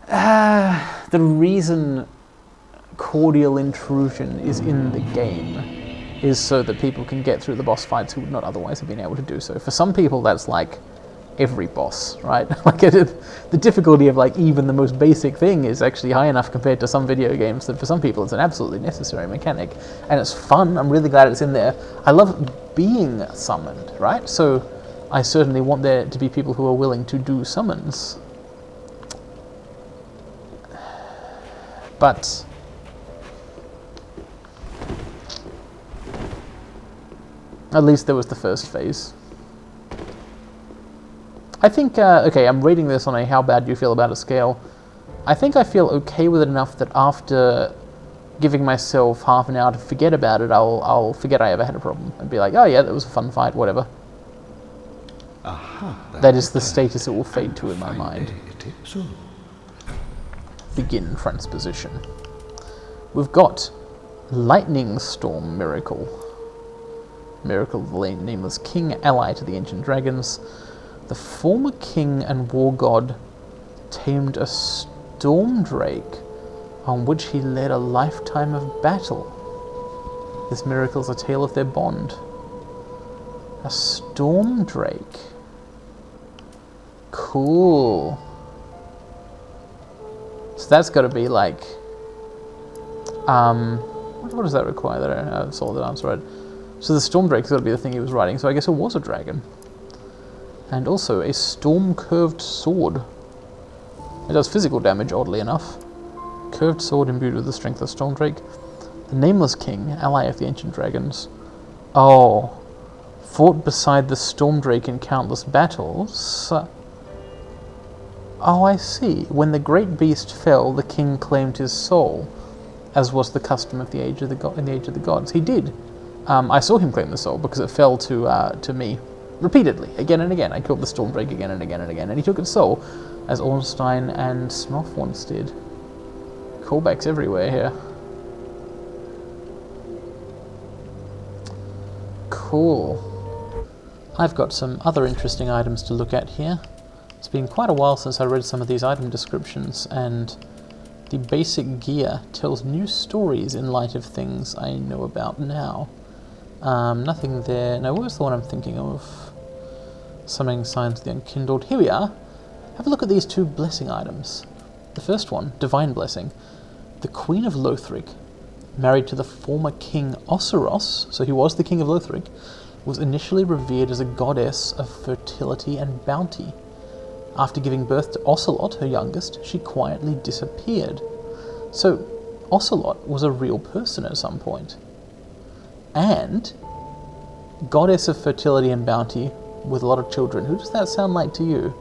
The reason cordial intrusion is in the game is so that people can get through the boss fights who would not otherwise have been able to do so. For some people, that's like every boss, right? Like the difficulty of like even the most basic thing is actually high enough compared to some video games that for some people it's an absolutely necessary mechanic, and it's fun. I'm really glad it's in there. I love being summoned, right? So I certainly want there to be people who are willing to do summons. But at least there was the first phase. I think, okay, I'm rating this on a how bad do you feel about it scale. I think I feel okay with it enough that after giving myself half an hour to forget about it, I'll forget I ever had a problem and be like, oh yeah, that was a fun fight, whatever. That is the status it will fade to in my mind. Begin transposition. We've got Lightning Storm Miracle. Miracle of the Nameless King, ally to the Ancient Dragons. The former king and war god tamed a storm drake on which he led a lifetime of battle. This miracle's a tale of their bond. A storm drake. Cool. So that's got to be like, what does that require? That I saw that answer right. So the storm drake's got to be the thing he was riding. So I guess it was a dragon. And also a storm-curved sword. It does physical damage, oddly enough. Curved sword imbued with the strength of Storm Drake. The Nameless King, ally of the Ancient Dragons. Oh. Fought beside the Storm Drake in countless battles. Oh, I see. When the great beast fell, the king claimed his soul, as was the custom of the Age of the in the Age of the Gods. He did. I saw him claim the soul because it fell to me. Repeatedly, again and again. I killed the Storm Drake again and again and again, and he took its soul, as Ornstein and Smough once did. Callbacks everywhere here. Cool. I've got some other interesting items to look at here. It's been quite a while since I read some of these item descriptions, and the basic gear tells new stories in light of things I know about now. Nothing there. No, what was the one I'm thinking of? Summoning signs of the unkindled. Here we are. Have a look at these two blessing items. The first one, Divine Blessing. The Queen of Lothric, married to the former King Osseros, so he was the King of Lothric, was initially revered as a goddess of fertility and bounty. After giving birth to Ocelot, her youngest, she quietly disappeared. So, Ocelot was a real person at some point. And goddess of fertility and bounty with a lot of children. Who does that sound like to you?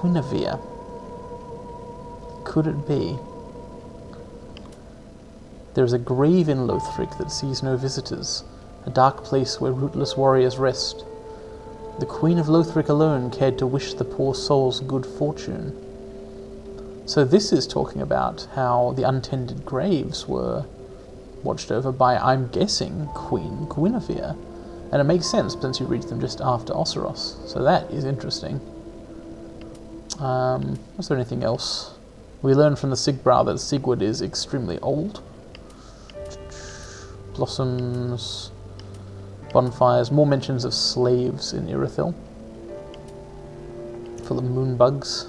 Guinevere. Could it be? There is a grave in Lothric that sees no visitors, a dark place where rootless warriors rest. The Queen of Lothric alone cared to wish the poor souls good fortune. So this is talking about how the untended graves were watched over by, I'm guessing, Queen Guinevere. And it makes sense since you reach them just after Osseros. So that is interesting. Was there anything else? We learned from the Sigbra that Sigurd is extremely old. Blossoms, bonfires, more mentions of slaves in Irithyll. Full of moon bugs.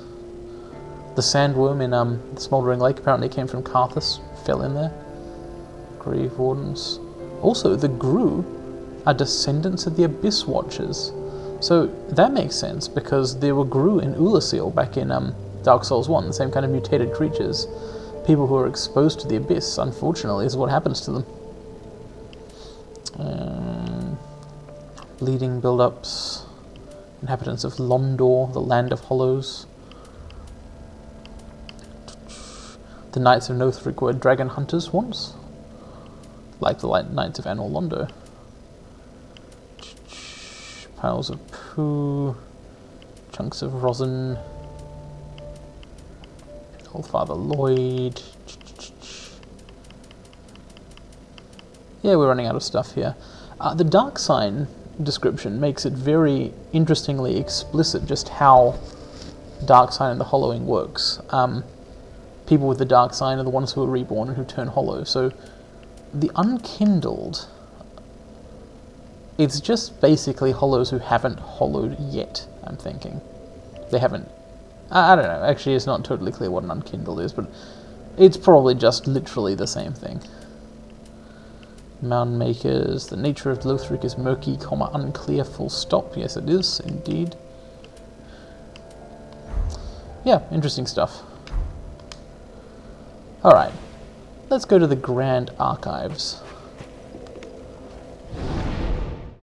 The sandworm in the Smouldering Lake apparently came from Karthus, fell in there. Grave Wardens. Also, the Gru are descendants of the Abyss Watchers. So that makes sense, because there were Gru in Ulasil back in Dark Souls 1, the same kind of mutated creatures. People who are exposed to the Abyss, unfortunately, is what happens to them. Bleeding build-ups. Inhabitants of Londor, the Land of Hollows. The Knights of Lothric were dragon hunters once, like the Knights of Anor Londo. Piles of poo, chunks of rosin, Old Father Lloyd. Yeah, we're running out of stuff here. The Dark Sign description makes it very interestingly explicit just how dark sign and the hollowing works. People with the dark sign are the ones who are reborn and who turn hollow. So the unkindled, it's just basically hollows who haven't hollowed yet, I'm thinking. They haven't... I don't know, actually it's not totally clear what an unkindled is, but it's probably just literally the same thing. Mound makers, the nature of Lothric is murky, comma, unclear, full stop. Yes, it is, indeed. Yeah, interesting stuff. Alright, let's go to the Grand Archives.